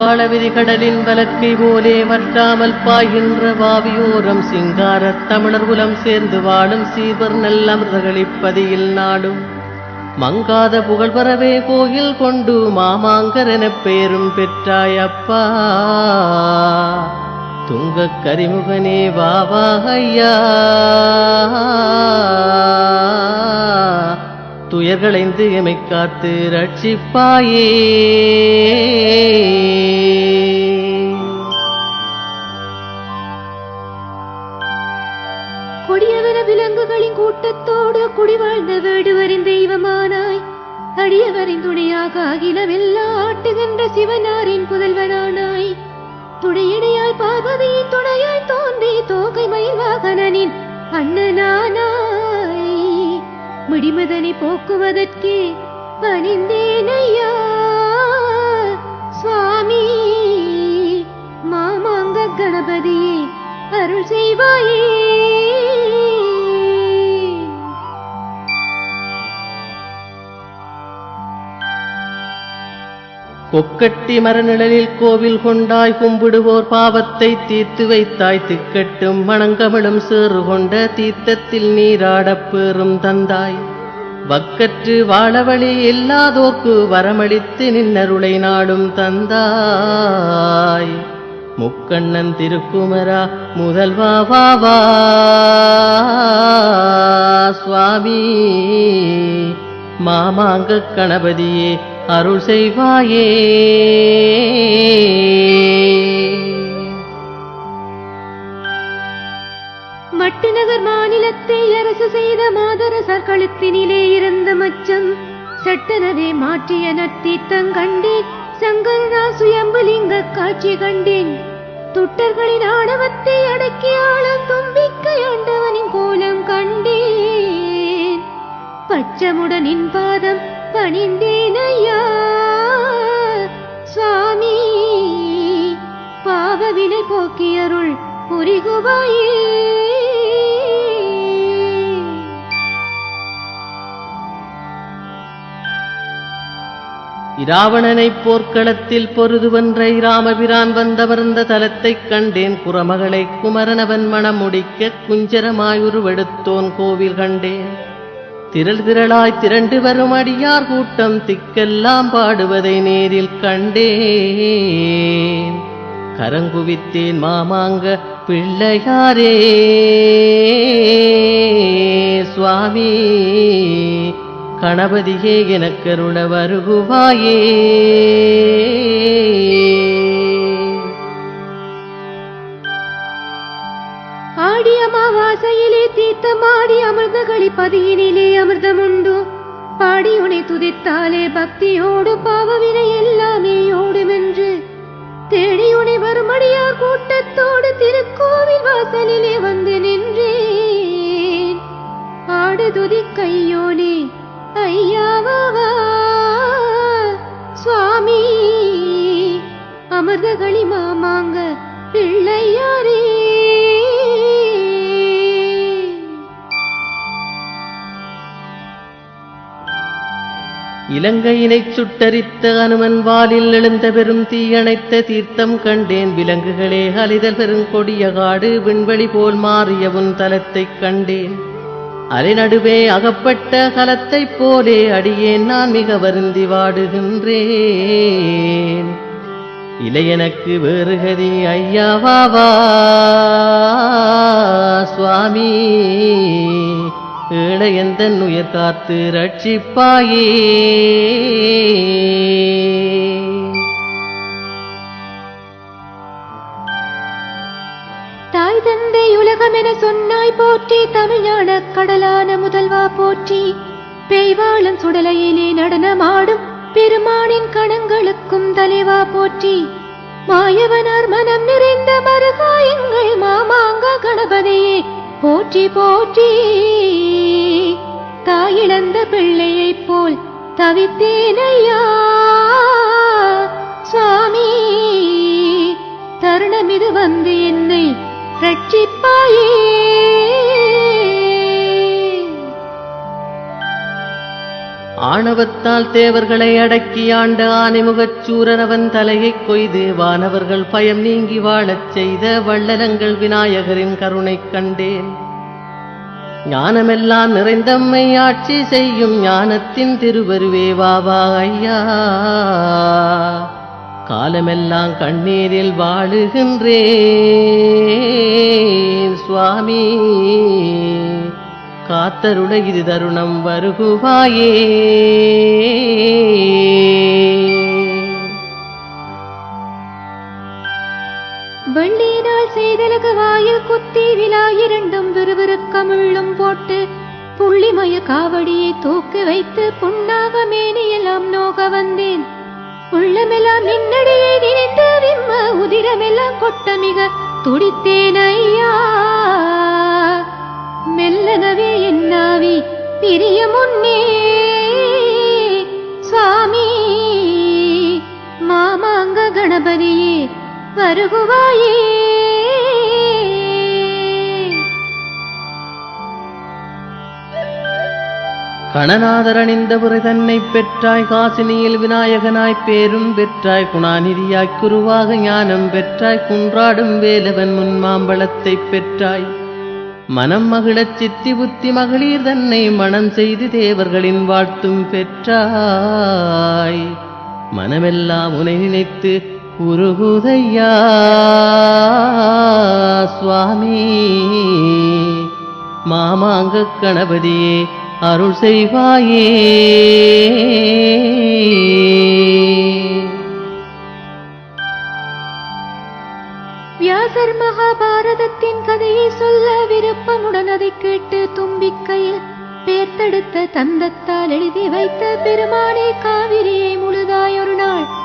காலவிதி கடலின் வலக்கை போலே வற்றாமல் பாய்கின்ற வாவியோரம் சிங்காரத் தமிழர் குலம் சேர்ந்து வாழும் சீவர் நல்லமிர்தகளிப்பதியில் நாடும் மங்காத புகழ் பரவே கோயில் கொண்டு மாமாங்கரெனப் பெயரும் பெற்றாயப்பா. துங்கக் கரிமுகனே வாவா ஐயா, துயர்களைந்து எமைக் காத்து ரட்சிப்பாயே. கொடியவர விலங்குகளின் கூட்டத்தோடு குடிவாழ்ந்த வேடுவரின் தெய்வமானாய், அடியவரின் துணையாக அகிலமெல்லா ஆட்டுகின்ற சிவனாரின் புதல்வனானாய், துணையிடையாய் பார்வதியின் துணையாய் தோன்றி தோகை மயில் வாகனனின் அண்ணனானாய், முடிமதனை போக்குவதற்கே பணிந்தேனையா சுவாமி. மாமாங்க கணபதியே அருள் செய்வாயே. கொக்கட்டி மரநிழலில் கோவில் கொண்டாய், கும்பிடுவோர் பாவத்தை தீர்த்து வைத்தாய். திக்கட்டும் மணங்கமிழும் சேறு கொண்ட தீர்த்தத்தில் நீராடப் பேறும் தந்தாய். வக்கற்று வாழவழி இல்லாதோர்க்கு வரமளித்து நின்னருளை நாடும் தந்தாய். முக்கண்ணன் திருக்குமரா முதல்வா வாவா சுவாமி. மாமாங்க கணபதியே அருள் செய்வாயே. மட்டுநகர் மாநிலத்தை அரசு செய்த மாதரசர் கழுத்தினிலே இருந்த மச்சம் சட்டனவே மாற்றிய நத்தீர்த்தம் கண்டேன். சங்கரனா சுயம்புலிங்க காட்சி கண்டேன். துட்டர்களின் ஆணவத்தை அடக்கி ஆழம் தும்பிக்கை ஆண்டவனின் கோலம் கண்டேன். பச்சமுடனின் பாதம் பணிந்தேன் ஐயா சுவாமி. பாவவினை போக்கியருள் புரிகுவாயே. இராவணனைப் போர்க்களத்தில் பொருதுவென்ற இராமபிரான் வந்தமர்ந்த தலத்தைக் கண்டேன். குறமகளை குமரனவன் மணம் முடிக்க குஞ்சரமாயுருவெடுத்தோன் கோவில் கண்டேன். திரள் திரளாய் திரண்டு வரும் அடியார் கூட்டம் திக்கெல்லாம் பாடுவதை நேரில் கண்டேன். கரங்குவித்தேன் மாமாங்க பிள்ளையாரே சுவாமி. கணபதியே எனக்கருள வருகுவாயே. ஆடி அமாவாசையிலே தீர்த்தமாடி அமிர்தகளி பதியினிலே அமிர்தமுண்டு. பாடி உனை துதித்தாலே பக்தியோடு பாவவினை எல்லாமே ஓடுமென்று தேடி உனை வருமடியார் கூட்டத்தோடு திருக்கோவில் வாசலிலே வந்து நின்றேன். ஆடு துதி கையோனே ஐயாவா சுவாமி. அமிர்தகளி மாமாங்க பிள்ளையாரே. இலங்கையினைச் சுட்டரித்த அனுமன் வாலில் எழுந்த பெரும் தீயணைத்த தீர்த்தம் கண்டேன். விலங்குகளே அலிதல் பெருங்கொடிய காடு விண்வெளி போல் மாறிய உன் தலத்தைக் கண்டேன். அலைநடுவே அகப்பட்ட கலத்தைப் போலே அடியேன் நான் மிக வருந்தி வாடுகின்றேன். இளையனக்கு வேறு கதி ஐயாவாவா சுவாமி. ஏழையந்தன் உயிர் காத்து ரட்சிப்பாயே. தாய் தந்தை உலகம் என சொன்னாய் போற்றி. தமிழ்நாட கடலான முதல்வா போற்றி. பேய்வாளம் சுடலையிலே நடனமாடும் பெருமானின் கணங்களுக்கும் தலைவா போற்றி. மாயவனார் மனம் நிறைந்த மருகாயங்கள் மாமாங்க கணபதியே போற்றி போற்றி. தாயிழந்த பிள்ளையைப் போல் தவித்தேனையா சுவாமி. தருணமிது வந்து என்னை ரட்சிப்பாயே. ஆண ஆணவத்தால் தேவர்களை அடக்கி ஆண்ட ஆனைமுகச் சூரனவன் தலையைக் கொய்து வானவர்கள் பயம் நீங்கி வாழச் செய்த வள்ளலங்கள் விநாயகரின் கருணை கண்டேன். ஞானமெல்லாம் நிறைந்தம்மை ஆட்சி செய்யும் ஞானத்தின் திருவருவே வாவா ஐயா. காலமெல்லாம் கண்ணீரில் வாழுகின்றேன் சுவாமி. காத்தருள இது தருணம் வருகுவாயே. வெள்ளியினால் செய்தலகு வாயில் குத்தி விழா இரண்டும் விறுவிறுக்கமுள்ளும் போட்டு புள்ளிமய காவடியை தூக்கி வைத்து புண்ணாக மேனியெல்லாம் நோக வந்தேன். உள்ளமெல்லாம் நின்னடியை நினைத்து விம்ம உதிரமெல்லாம் கொட்ட மிக துடித்தேன் ஐயா. மெல்லனவே என்னாவி பிரிய முன்னே சுவாமி மாமாங்க கணபதியே வருகுவாயே. கணநாதரணிந்த புரை தன்னை பெற்றாய். காசினியில் விநாயகனாய் பேரும் பெற்றாய். குணாநிதியாய் குருவாக ஞானம் பெற்றாய். குன்றாடும் வேலவன் முன்மாம்பழத்தைப் பெற்றாய். மனம் மகிழச் சித்தி புத்தி மகளிர் தன்னை மனம் செய்து தேவர்களின் வாழ்த்தும் பெற்றாய். மனமெல்லாம் உனை நினைத்து உருகுதையா சுவாமி. மாமாங்க கணபதியே அருள் செய்வாயே. வியாசர் மகாபாரதத்தின் கதையை சொல்ல விருப்பமுடன் அதை கேட்டு தும்பிக்கையில் பேர்த்தெடுத்த தந்தத்தால் எழுதி வைத்த பெருமானே காவிரியை முழுதாய் ஒரு நாள்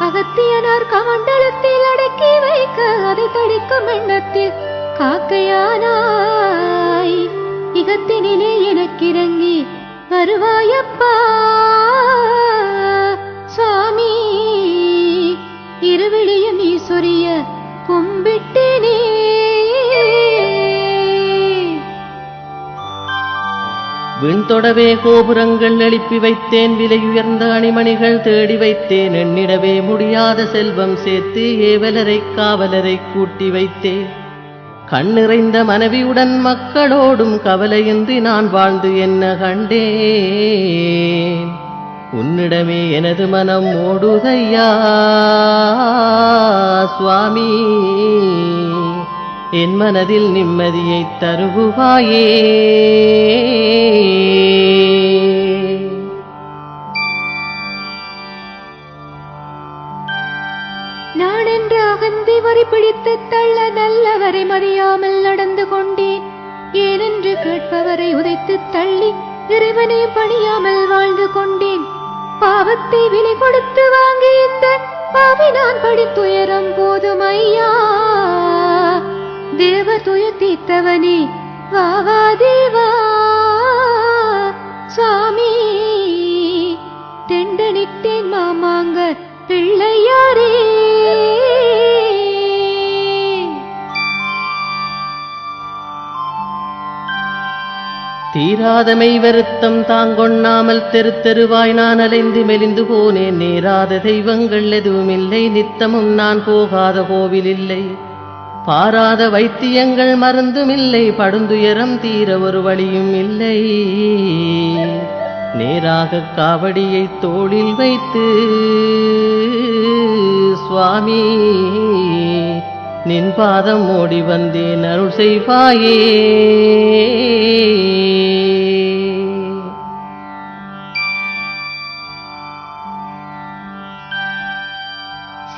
அகத்தியனார் கமண்டலத்தில் அடக்கி வைக்க அதை தடிக்கும் எண்ணத்தில் காக்கையானாய். இகத்தினிலே எனக்கிறங்கி வருவாயப்பா சுவாமி. இருவிழியும் ஈஸ்வரிய கும்பிட்டேனே. விண்தொடவே கோபுரங்கள் எழுப்பி வைத்தேன். விலையுயர்ந்த அணிமணிகள் தேடி வைத்தேன். எண்ணிடவே முடியாத செல்வம் சேர்த்து ஏவலரை காவலரை கூட்டி வைத்தேன். கண்ணிறைந்த மனைவியுடன் மக்களோடும் கவலையின்றி நான் வாழ்ந்து என்ன கண்டேன். உன்னிடமே எனது மனம் ஓடுதையா சுவாமி. என் மனதில் நிம்மதியை தருகுவாயே. நான் என்ற அகந்தை வரி பிடித்து தள்ள நல்லவரை மறியாமல் நடந்து கொண்டேன். ஏனென்று கேட்பவரை உதைத்து தள்ளி இறைவனை பணியாமல் வாழ்ந்து கொண்டேன். பாவத்தை விலை கொடுத்து வாங்கி இந்த பாவி நான் படித்துயரம் போதும் ஐயா. தேவ துய தீர்த்தவனே வாவா தேவா சுவாமி. தெண்டனிட்டேன் மாமாங்க பிள்ளையாரே. தீராதமை வருத்தம் தாங்கொண்ணாமல் தெரு தெருவாய் நான் அலைந்து மெலிந்து போனேன். நேராத தெய்வங்கள் எதுவுமில்லை. நித்தமும் நான் போகாத கோவில் இல்லை. பாராத வைத்தியங்கள் மருந்துமில்லை. படுந்துயரம் தீர ஒரு வழியும் இல்லை. நேராக காவடியை தோளில் வைத்து சுவாமி நின் பாதம் ஓடி வந்தேன் அருள் செய்வாயே.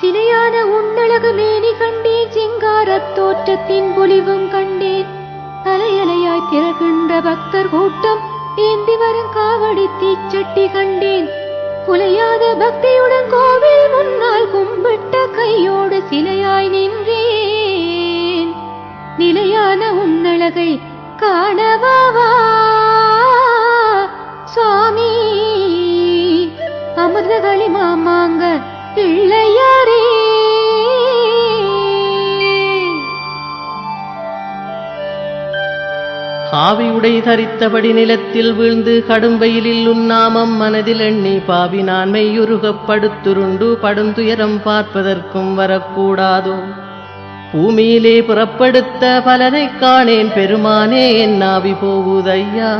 சிலையான உன்னழகு மேனி கண்டேன். சிங்காரத் தோற்றத்தின் பொலிவும் கண்டேன். அலையலையாய் திரகின்ற பக்தர் கூட்டம் ஏந்தி வரும் காவடி தீச்சட்டி கண்டேன். குலையாத பக்தியுடன் கோவில் முன்னால் கும்பிட்ட கையோடு சிலையாய் நின்றேன். நிலையான உன்னழகை காணவாவா சுவாமி. அமிர்தகளி மாமாங்க பிள்ளையாரே. காவியுடை தரித்தபடி நிலத்தில் வீழ்ந்து கடும் வெயிலில் உன்னாமம் மனதில் எண்ணி பாவி நான் மெய்யுருகப் படுத்துருண்டு படுந்துயரம் பார்ப்பதற்கும் வரக்கூடாதோ. பூமியிலே புறப்படுத்த பலனைக் காணேன் பெருமானே என் நாவி போகுதையா.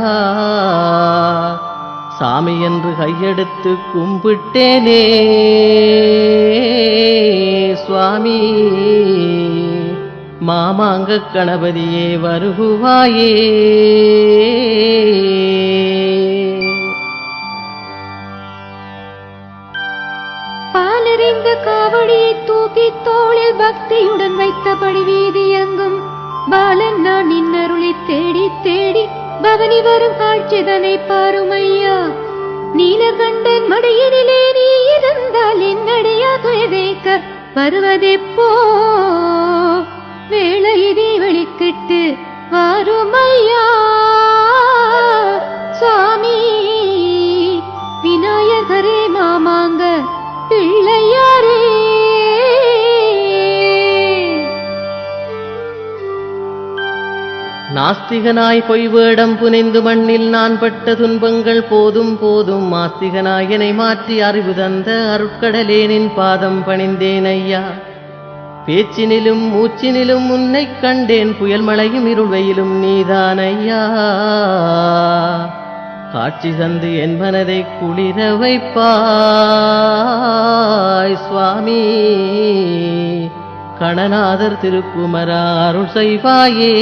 சாமி என்று கையெடுத்து கும்பிட்டேனே சுவாமி. மாமாங்க கணபதியே வருகுவாயே. பாலறிந்த காவடியை தூக்கி தோளில் பக்தியுடன் வைத்தபடி வீதி எங்கும் பாலன் நான் நின்னருளை தேடி தேடி பவனி வரும் காட்சிதனை பாருமையா. நீலகண்டன் மடியினிலே நீ இருந்தால் என்னடையா துயதேக்க வருவதெப்போ. வேளையினை வெளிக்கிட்டு வாருமையா சுவாமி. விநாயகரே மாமாங்க பிள்ளையாரே. நாஸ்திகனாய் பொய் வேடம் புனைந்து மண்ணில் நான் பட்ட துன்பங்கள் போதும் போதும். மாஸ்திகனாயனை மாற்றி அறிவு தந்த அருட்கடலேனின் பாதம் பணிந்தேன் ஐயா. பேச்சினிலும் மூச்சினிலும் உன்னைக் கண்டேன் புயல் மழையும் இருள்வெயிலும் நீதான் ஐயா. காட்சி தந்து என் மனதை குளிர வைப்பாய் சுவாமி. கணநாதர் திருக்குமரா அருள் செய்வாயே.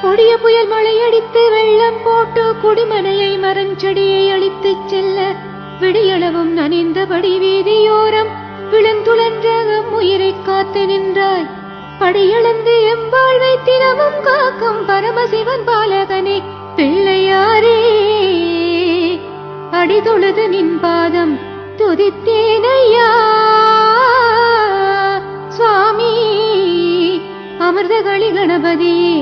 கொடிய புயல் மழையடித்து வெள்ளம் போட்டு குடிமனையை மரஞ்செடியை அழித்துச் செல்ல விடியளவும் நனைந்தபடி வீதியோரம் விழுந்துழன்ற உயிரை காத்து நின்றாய். படியளந்து எம்பாழ்வை தினமும் காக்கும் பரமசிவன் பாலகனே பிள்ளையாரே. அடிதொழுது நின் பாதம் துதித்தேனையா சுவாமி. அமிர்தகளி கணபதியே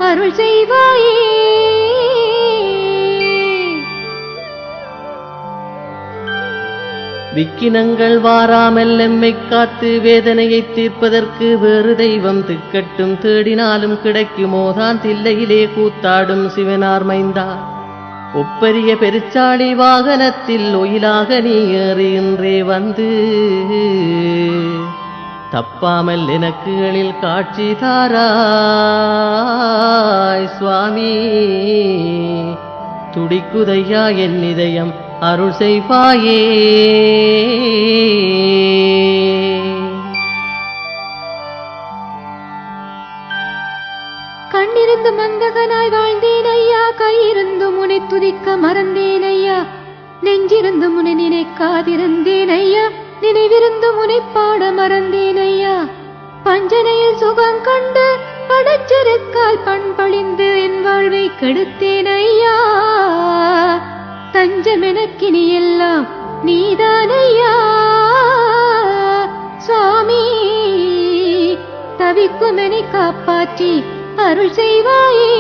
அருள் செய்வாயே. விக்கினங்கள் வாராமல் எம்மை காத்து வேதனையை தீர்ப்பதற்கு வேறு தெய்வம் திக்கட்டும் தேடினாலும் கிடைக்குமோதான் தில்லையிலே கூத்தாடும் சிவனார் மைந்தா. ஒப்பரிய பெருச்சாளி வாகனத்தில் ஒயிலாக நீ ஏறின்றே வந்து தப்பாமல் எனக்கு எழில் காட்சி தாராய் சுவாமி. துடிக்குதையா என் இதயம் அருள் செய்வாயே. கண்ணிருந்து மந்தகனாய் வாழ்ந்தேன் ஐயா. கையிருந்து முனை துதிக்க மறந்தேன் ஐயா. நெஞ்சிருந்து முனை நினைக்காதிருந்தேன் ஐயா. நினைவிருந்து முனை பாட மறந்தேன் ஐயா. பஞ்சனையில் சுகம் கண்டு படச்செருக்கால் பண்பழிந்து என் வாழ்வை கெடுத்தேன் ஐயா. தஞ்சமெனக்கினி எல்லாம் நீதான் ஐயா சுவாமி. தவிக்கும் என்னை காப்பாற்றி அருள் செய்வாயே.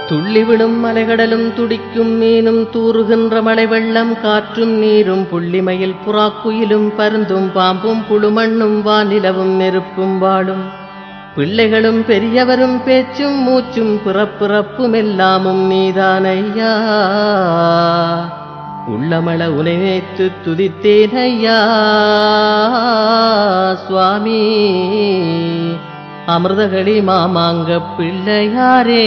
துள்ளிவிடும் மலைகடலும் துடிக்கும் மீனும் தூறுகின்ற மழை வெள்ளம் காற்றும் நீரும் புள்ளிமயில் புறாக்குயிலும் பருந்தும் பாம்பும் புழுமண்ணும் வானிலவும் நெருப்பும் வாழும் பிள்ளைகளும் பெரியவரும் பேச்சும் மூச்சும் பிறப்பும் எல்லாமும் நீதான் ஐயா. உள்ளமள உனை நேற்று துதித்தேன் ஐயா சுவாமி. அமிர்தகளி மாமாங்க பிள்ளையாரே.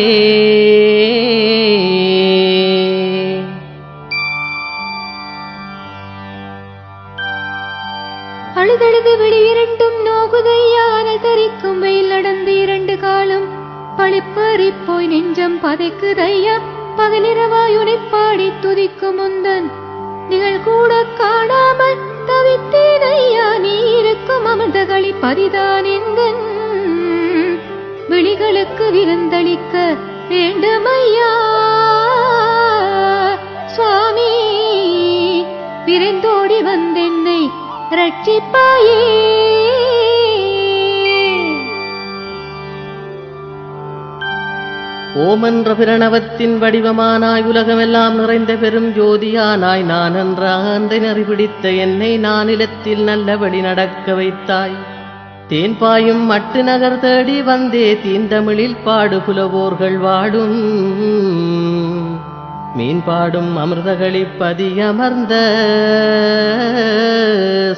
அழுதழுது வெளியிரண்டும் நோகுதையான தரிக்கும் வெயில் நடந்து 2 காலம் பழிப்பறி போய் நெஞ்சம் பதைக்குதையா. பகலிரவாயுனை பாடி துதிக்கும் முந்தன் நிகழ் கூட காணாமல் தவித்தேன் ஐயா. நீ இருக்கும் அமிர்தகளி பதிதான் எந்தன் விழிகளுக்கு விருந்தளிக்க வேண்டுமையா சுவாமி. விரைந்தோடி வந்தென்னை ரட்சிப்பாயே. ஓமென்ற பிரணவத்தின் வடிவமானாய் உலகமெல்லாம் நிறைந்த பெரும் ஜோதியானாய் நான் என்ற அகந்தை நெறிபிடித்த என்னை நானிலத்தில் நல்லபடி நடக்க வைத்தாய். தேன்பாயும் மட்டு நகர் தேடி வந்தே தீந்தமிழில் பாடு புலவோர்கள் வாடும் மீன்பாடும் அமிர்தகளிப்பதி அமர்ந்த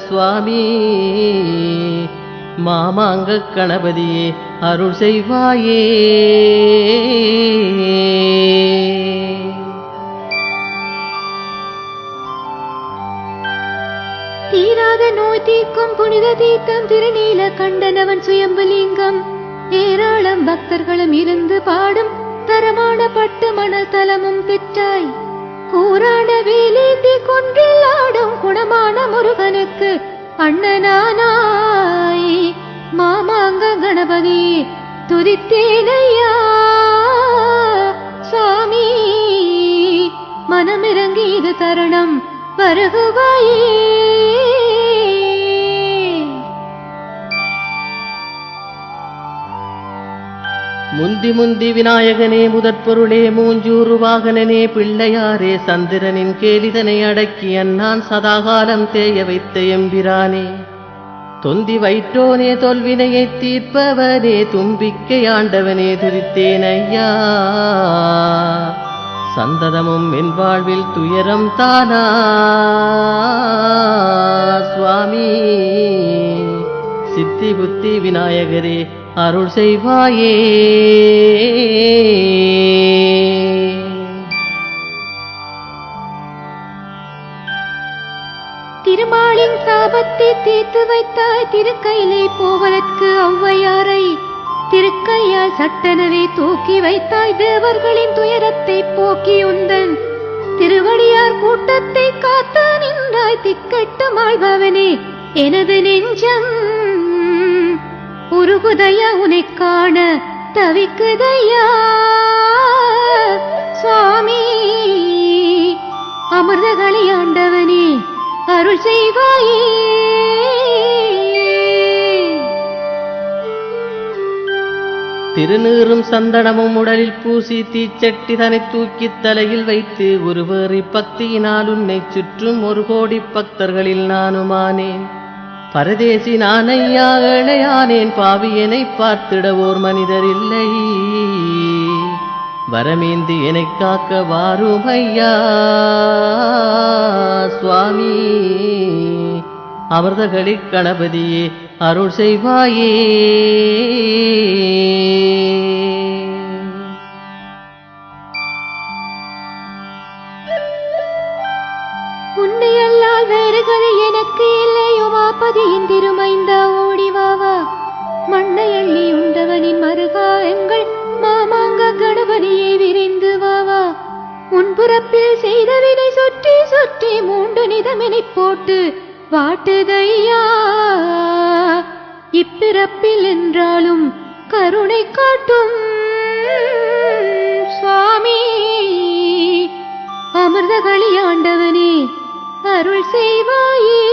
சுவாமி மாமாங்க கணபதியே அருள் செய்வாயே. தீராத நோய் தீர்க்கும் புனித தீர்த்தம் திருநீல கண்டனவன் சுயம்புலிங்கம். ஏராளம் பக்தர்களும் இருந்து பாடும் தரமான பட்டு மணல் தலமும் பெற்றாய். கூரான வேலேந்தி கொன்றில் ஆடும் குணமான முருகனுக்கு அண்ணனானாய். மாமாங்க கணபதி துதித்தேனையா சாமி, மனமிறங்கி இது தருணம் வருகுவாயே. முந்தி முந்தி விநாயகனே முதற்பொருளே மூஞ்சூறு வாகனனே பிள்ளையாரே சந்திரனின் கேலிதனை அடக்கி அண்ணான் சதாகாலம் தேய வைத்த எம்பிரானே தொந்தி வைற்றோனே தொல்வினையை தீர்ப்பவனே தும்பிக்கை ஆண்டவனே துதித்தேன் ஐயா. சந்ததமும் என் வாழ்வில் துயரம் தானா சுவாமி, சித்தி புத்தி விநாயகரே அருள் செய்வாயே. திருமாலின் சாபத்தை தீர்த்து வைத்தாய் திருக்கையிலே போவதற்கு ஔவையாரை. திருக்கையால் சட்டனவே தூக்கி வைத்தாய் தேவர்களின் துயரத்தை போக்கி உந்தன் திருவடியார் கூட்டத்தை காத்து நின்றாய். திக்கட்டு மாழ்பவனே எனது நெஞ்சம் உருகுதையா உனை காண தவிக்குதையா சுவாமி, அமிர்தகளை ஆண்டவனே அருள் செய்வாயே. திருநீறும் சந்தனமும் உடலில் பூசி தீச்சட்டி தனை தூக்கித் தலையில் வைத்து ஒருவேறி பக்தியினால் உன்னை சுற்றும் 1 கோடி பக்தர்களில் நானுமானேன். பரதேசி நானையா ஏழையானேன், பாவியனை பார்த்திட ஓர் மனிதர் இல்லை. வரமேந்தி என்னை காக்க வாரும் ஐயா சுவாமி, அமிர்தகளி கணபதியே அருள் செய்வாயே. உன்னையல்லால் வேறு கதை எனக்கு இல்லை. உமாபதியின் திருமைந்தா ஓடிவாவா, மண்ணை அள்ளி உண்டவனின் மருகா எங்கள் மாமாங்க கணபதியை விரைந்து வாவா. முன்புறப்பில் செய்தவினை சுற்றி சுற்றி 3 நிதமினை போட்டு வாட்டுதையா. இப்பிறப்பில் என்றாலும் கருணை காட்டும் சுவாமி, அமிர்தகளி ஆண்டவனே அருள் செய்வாயே.